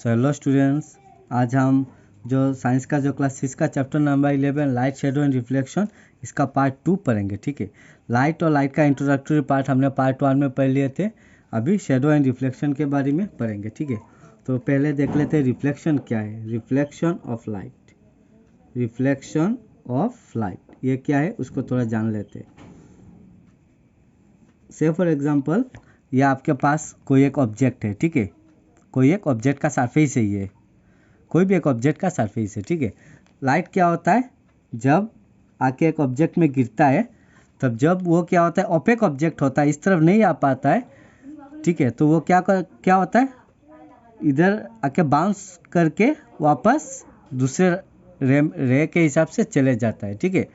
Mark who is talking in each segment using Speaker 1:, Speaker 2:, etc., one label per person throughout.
Speaker 1: So hello students, आज हम जो साइंस का जो क्लास 6 का chapter number 11 light shadow and reflection इसका पार्ट 2 पढ़ेंगे। ठीक है, लाइट और लाइट का इंट्रोडक्टरी पार्ट हमने पार्ट 1 में पढ़ लिए थे। अभी शेडो एंड रिफ्लेक्शन के बारे में पढ़ेंगे। ठीक है, तो पहले देख लेते हैं रिफ्लेक्शन क्या है। Reflection of light, reflection of light ये क्या है उसको थोड़ा जान लेते हैं। से फॉर एग्जांपल, ये आपके पास कोई एक ऑब्जेक्ट है। ठीक है, कोई एक ऑब्जेक्ट का सरफेस है, ये कोई भी एक ऑब्जेक्ट का सरफेस है। ठीक है, लाइट क्या होता है, जब आके एक ऑब्जेक्ट में गिरता है तब जब वो क्या होता है, ओपेक ऑब्जेक्ट होता है, इस तरफ नहीं आ पाता है। ठीक है, तो वो क्या होता है, इधर आके बाउंस करके वापस दूसरे रे के हिसाब से चले जाता है। ठीक है,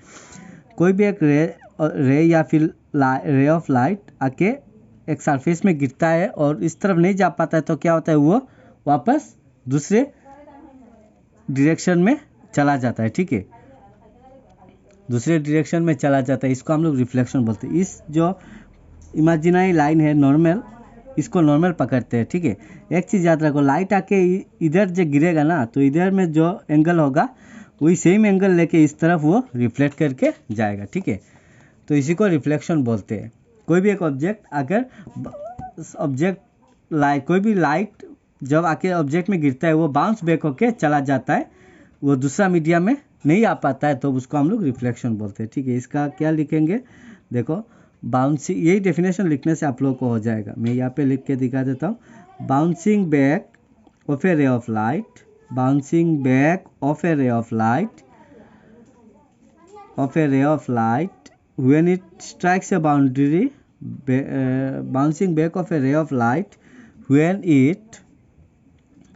Speaker 1: कोई भी एक रे या फिर रे ऑफ लाइट आके एक सरफेस में गिरता है और इस तरफ नहीं जा पाता है, तो क्या होता है, वो वापस दूसरे डायरेक्शन में चला जाता है। ठीक है, दूसरे डायरेक्शन में चला जाता है, इसको हम लोग रिफ्लेक्शन बोलते हैं। इस जो इमेजिनरी लाइन है नॉर्मल, इसको नॉर्मल पकड़ते हैं। ठीक है, एक चीज़ याद रखो, लाइट आके इधर जो गिरेगा ना, तो इधर में जो एंगल होगा वही सेम एंगल लेके इस तरफ वो रिफ्लेक्ट करके जाएगा। ठीक है, तो इसी को रिफ्लेक्शन बोलते हैं। कोई भी एक ऑब्जेक्ट अगर कोई भी लाइट जब आके ऑब्जेक्ट में गिरता है, वो बाउंस बैक होके चला जाता है, वो दूसरा मीडियम में नहीं आ पाता है, तो उसको हम लोग रिफ्लेक्शन बोलते हैं। ठीक है, इसका क्या लिखेंगे, देखो बाउंसिंग, यही डेफिनेशन लिखने से आप लोग को हो जाएगा। मैं यहाँ पे लिख के दिखा देता हूँ। Bouncing back of A ray of light, bouncing back of A ray of light, of a ray of light when it strikes a boundary, bouncing back of a ray of light when it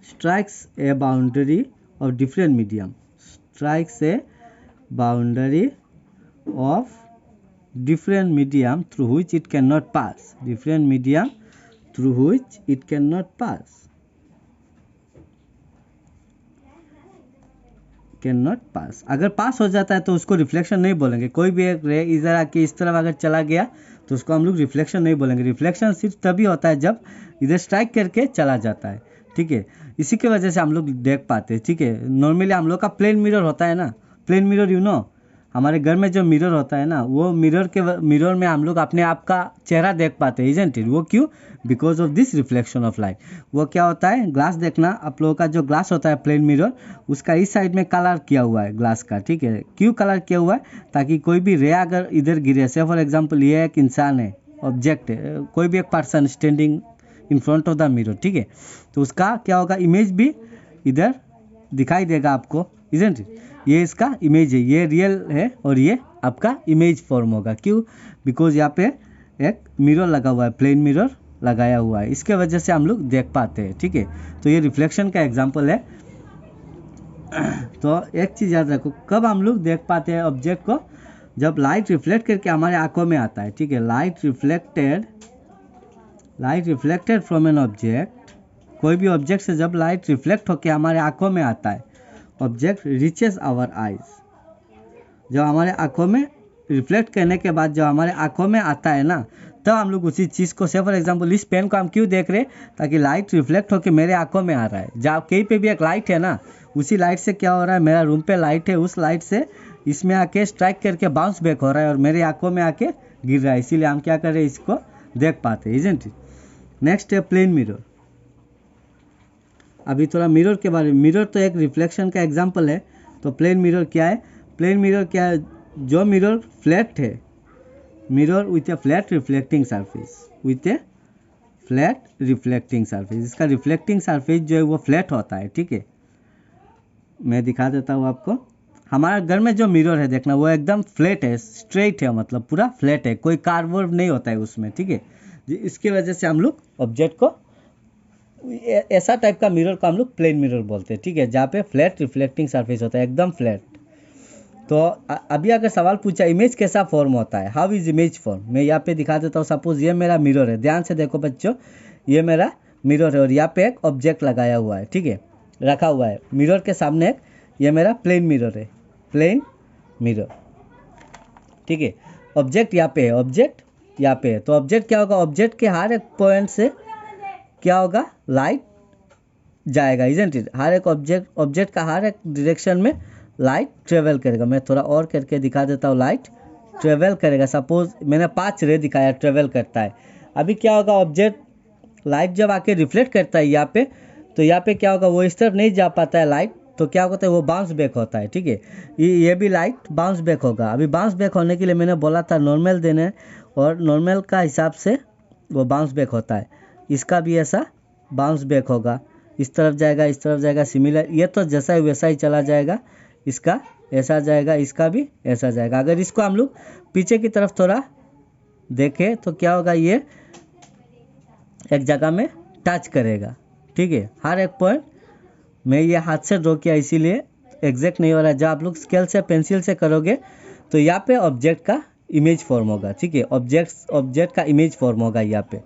Speaker 1: strikes a boundary of different medium, strikes a boundary of different medium through which it cannot pass, different medium through which it cannot pass, can not pass. अगर पास हो जाता है तो उसको reflection नहीं बोलेंगे। कोई भी एक रे इधर आके इस तरफ अगर चला गया तो उसको हम लोग रिफ्लेक्शन नहीं बोलेंगे। रिफ्लेक्शन सिर्फ तभी होता है जब इधर स्ट्राइक करके चला जाता है। ठीक है, इसी की वजह से हम लोग देख पाते हैं। ठीक है, नॉर्मली हम लोग का प्लेन मिरर होता है ना, प्लेन मिरर यू नो, हमारे घर में जो मिरर होता है ना, वो मिरर में हम लोग अपने आप का चेहरा देख पाते हैं, इजंट इट। वो क्यों, because of this reflection of light. वो क्या होता है, ग्लास देखना, आप लोगों का जो ग्लास होता है प्लेन मिरर, उसका इस साइड में कलर किया हुआ है ग्लास का। ठीक है, क्यों कलर किया हुआ है, ताकि कोई भी रे अगर इधर गिरे, से फॉर एग्जाम्पल ये एक इंसान है, ऑब्जेक्ट है, कोई भी एक person standing in front of the mirror. ठीक है, तो उसका क्या होगा, इमेज भी इधर दिखाई देगा आपको, इजंट इट। ये इसका इमेज है, ये रियल है और ये आपका इमेज फॉर्म होगा। क्यों, बिकॉज यहाँ पे एक मिरर लगा हुआ है, प्लेन मिरर लगाया हुआ है, इसके वजह से हम लोग देख पाते हैं। ठीक है, तो ये रिफ्लेक्शन का एग्जांपल है। तो एक चीज़ याद रखो, कब हम लोग देख पाते हैं ऑब्जेक्ट को, जब लाइट रिफ्लेक्ट करके हमारे आंखों में आता है। ठीक है, light reflected from an object, कोई भी ऑब्जेक्ट से जब लाइट रिफ्लेक्ट होकर हमारे आंखों में आता है, ऑब्जेक्ट रीचेस आवर आइज। जब हमारे आंखों में रिफ्लेक्ट करने के बाद जब हमारे आंखों में आता है ना, तब हम लोग उसी चीज़ को, से फॉर एग्जांपल इस पेन को हम क्यों देख रहे हैं, ताकि लाइट रिफ्लेक्ट होकर मेरे आंखों में आ रहा है। जब कहीं पे भी एक लाइट है ना, उसी लाइट से क्या हो रहा है, मेरा रूम पे लाइट है, उस लाइट से इसमें आके स्ट्राइक करके बाउंस बैक हो रहा है और मेरे आंखों में आके गिर रहा है, इसीलिए हम क्या कर रहे हैं, इसको देख पाते हैं, इजंट इट। नेक्स्ट है प्लेन मिरर। अभी थोड़ा मिरर के बारे में, मिरर तो एक रिफ्लेक्शन का एग्जांपल है। तो प्लेन मिरर क्या है, प्लेन मिरर क्या है, जो मिरर फ्लैट है, mirror with A flat reflecting surface, with A flat reflecting surface. इसका रिफ्लेक्टिंग सरफेस जो है वो फ्लैट होता है। ठीक है, मैं दिखा देता हूँ आपको। हमारा घर में जो मिरर है देखना, वो एकदम फ्लैट है, स्ट्रेट है, मतलब पूरा फ्लैट है, कोई कार्व नहीं होता है उसमें। ठीक है, इसकी वजह से हम लोग ऑब्जेक्ट को, ऐसा टाइप का मिरर को हम लोग प्लेन मिरर बोलते हैं। ठीक है, जहाँ पे फ्लैट रिफ्लेक्टिंग सरफेस होता है, एकदम फ्लैट। तो अभी अगर सवाल पूछा इमेज कैसा फॉर्म होता है, हाउ इज इमेज फॉर्म, मैं यहाँ पे दिखा देता हूँ। सपोज ये मेरा मिरर है, ध्यान से देखो बच्चों, ये मेरा मिरर है और यहाँ पे एक ऑब्जेक्ट लगाया हुआ है। ठीक है, रखा हुआ है मिरर के सामने एक, ये मेरा प्लेन मिरर है, प्लेन मिरर। ठीक है, ऑब्जेक्ट यहाँ पे है, ऑब्जेक्ट यहाँ पे है, तो ऑब्जेक्ट क्या होगा, ऑब्जेक्ट के हर एक पॉइंट से क्या होगा, लाइट जाएगा, इजंट इट। हर एक ऑब्जेक्ट का हर एक डायरेक्शन में लाइट ट्रेवल करेगा। मैं थोड़ा और करके दिखा देता हूँ। लाइट ट्रेवल करेगा। सपोज मैंने 5 रे दिखाया, ट्रेवल करता है। अभी क्या होगा, ऑब्जेक्ट लाइट जब आके रिफ्लेक्ट करता है यहाँ पे, तो यहाँ पे क्या होगा, वो इस तरफ नहीं जा पाता है लाइट, तो क्या होता है, वो बाउंस बैक होता है। ठीक है, ये भी लाइट बाउंस बैक होगा। अभी बाउंस बैक होने के लिए मैंने बोला था नॉर्मल देने, और नॉर्मल का हिसाब से वो बाउंस बैक होता है। इसका भी ऐसा बाउंस बैक होगा, इस तरफ जाएगा, इस तरफ जाएगा, सिमिलर। ये तो जैसा ही वैसा ही चला जाएगा। इसका ऐसा जाएगा, इसका भी ऐसा जाएगा। अगर इसको हम लोग पीछे की तरफ थोड़ा देखें तो क्या होगा, ये एक जगह में टच करेगा। ठीक है, हर एक पॉइंट मैं ये हाथ से ड्रॉ किया, इसीलिए एग्जैक्ट नहीं हो रहा है। जब आप लोग स्केल से, पेंसिल से करोगे तो यहाँ पे ऑब्जेक्ट का इमेज फॉर्म होगा। ठीक है, ऑब्जेक्ट का इमेज फॉर्म होगा। यहाँ पे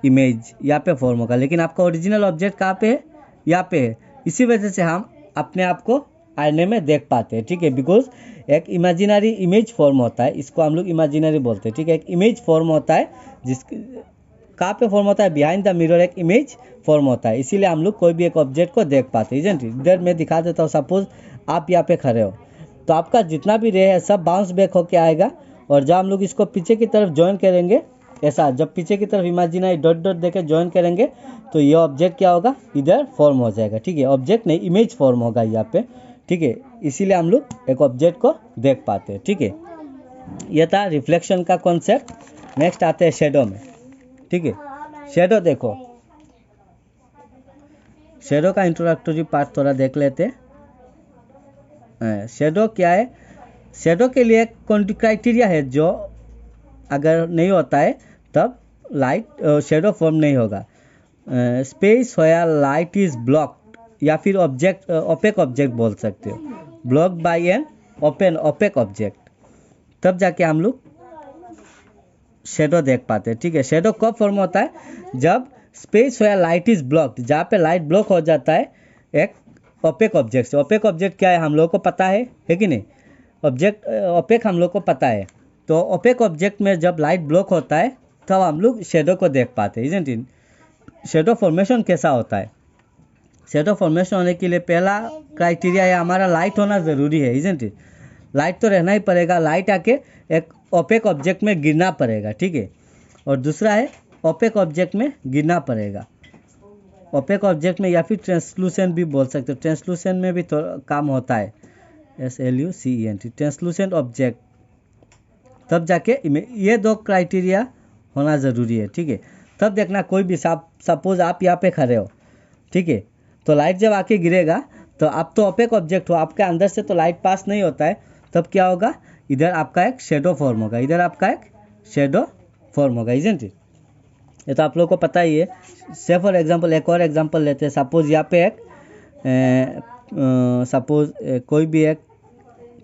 Speaker 1: इमेज यहाँ पे फॉर्म होगा, लेकिन आपका ओरिजिनल ऑब्जेक्ट कहाँ पे है, यहाँ पे है। इसी वजह से हम अपने आप को आईने में देख पाते हैं। ठीक है, बिकॉज एक इमेजिनरी इमेज फॉर्म होता है, इसको हम लोग इमेजिनरी बोलते हैं। ठीक है, एक इमेज फॉर्म होता है, जिस कहाँ पे फॉर्म होता है, बिहाइंड द मिरर एक इमेज फॉर्म होता है। इसीलिए हम लोग कोई भी एक ऑब्जेक्ट को देख पाते हैं। इधर मैं दिखा देता हूँ। सपोज आप यहाँ पे खड़े हो, तो आपका जितना भी रे है सब बाउंस बैक होके आएगा। और जब हम लोग इसको पीछे की तरफ ज्वाइन करेंगे, ऐसा जब पीछे की तरफ इमेजिनरी डॉट डॉट देके ज्वाइन करेंगे, तो ये ऑब्जेक्ट क्या होगा, इधर फॉर्म हो जाएगा। ठीक है, ऑब्जेक्ट नहीं, इमेज फॉर्म होगा यहाँ पे। ठीक है, इसीलिए हम लोग एक ऑब्जेक्ट को देख पाते हैं। ठीक है, यह था रिफ्लेक्शन का कॉन्सेप्ट। नेक्स्ट आते हैं शेडो में। ठीक है, शेडो देखो, शेडो का इंट्रोडक्टरी पार्ट थोड़ा देख लेते हैं। शेडो क्या है, शेडो के लिए क्राइटेरिया है, जो अगर नहीं होता है तब लाइट शेडो फॉर्म नहीं होगा। स्पेस होया लाइट इज ब्लॉक्ड, या फिर ऑब्जेक्ट ओपेक ऑब्जेक्ट बोल सकते हो, blocked by an opaque object, तब जाके हम लोग शेडो देख पाते हैं। ठीक है, शेडो कब फॉर्म होता है, जब स्पेस या लाइट इज ब्लॉक्ड, जहाँ पे लाइट ब्लॉक हो जाता है एक ओपेक ऑब्जेक्ट से। ओपेक ऑब्जेक्ट क्या है, हम लोगों को पता है कि नहीं, ऑब्जेक्ट ओपेक हम लोग को पता है। तो ओपेक ऑब्जेक्ट में जब लाइट ब्लॉक होता है तब हम लोग शेडो को देख पाते हैं। Isn't it? शेडो फॉर्मेशन कैसा होता है, शेडो फॉर्मेशन होने के लिए पहला क्राइटेरिया है हमारा लाइट होना ज़रूरी है। Isn't it? लाइट तो रहना ही पड़ेगा, लाइट आके एक ओपेक ऑब्जेक्ट में गिरना पड़ेगा। ठीक है, और दूसरा है ओपेक ऑब्जेक्ट में गिरना पड़ेगा। ओपेक ऑब्जेक्ट में, या फिर ट्रांसलूसेंट भी बोल सकते हो, ट्रांसलूसेंट में भी थोड़ा काम होता है, SLUCENT, ट्रांसलूसेंट ऑब्जेक्ट, तब जाके ये 2 क्राइटेरिया होना ज़रूरी है। ठीक है, तब देखना कोई भी सपोज आप यहाँ पे खड़े हो, ठीक है, तो लाइट जब आके गिरेगा तो आप तो ओपेक ऑब्जेक्ट हो, आपके अंदर से तो लाइट पास नहीं होता है, तब क्या होगा, इधर आपका एक शेडो फॉर्म होगा, इधर आपका एक शेडो फॉर्म होगा। Isn't it? ये तो आप लोगों को पता ही है। से फॉर एग्जांपल एक और एग्जांपल लेते हैं। सपोज यहाँ पे एक सपोज कोई भी एक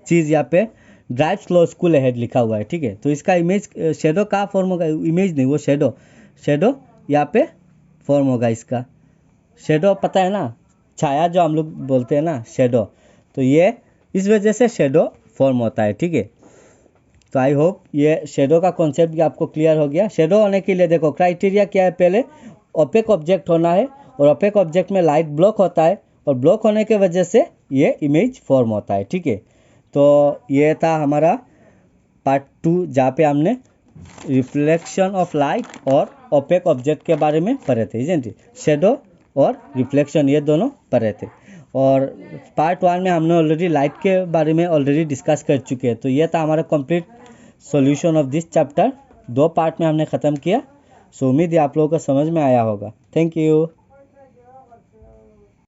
Speaker 1: चीज़ यहाँ पे ड्राइव स्लो स्कूल अहेड लिखा हुआ है। ठीक है, तो इसका इमेज शेडो कहाँ फॉर्म होगा, इमेज नहीं, वो शेडो यहाँ पे फॉर्म होगा। इसका शेडो पता है ना, छाया जो हम लोग बोलते हैं ना, शेडो, तो ये इस वजह से शेडो फॉर्म होता है। ठीक है, तो आई होप ये शेडो का कॉन्सेप्ट भी आपको क्लियर हो गया। शेडो होने के लिए देखो क्राइटेरिया क्या है, पहले ओपेक ऑब्जेक्ट होना है, और ओपेक ऑब्जेक्ट में लाइट ब्लॉक होता है, और ब्लॉक होने के वजह से ये इमेज फॉर्म होता है। ठीक है, तो ये था हमारा पार्ट 2, जहाँ पे हमने रिफ्लेक्शन ऑफ लाइट और ओपेक ऑब्जेक्ट के बारे में पढ़े थे। Isn't it? शेडो और रिफ्लेक्शन ये दोनों पढ़े थे। और पार्ट 1 में हमने ऑलरेडी लाइट के बारे में ऑलरेडी डिस्कस कर चुके हैं। तो ये था हमारा complete solution of this chapter. 2 part में हमने ख़त्म किया। सो उम्मीद है आप लोगों को समझ में आया होगा। Thank you.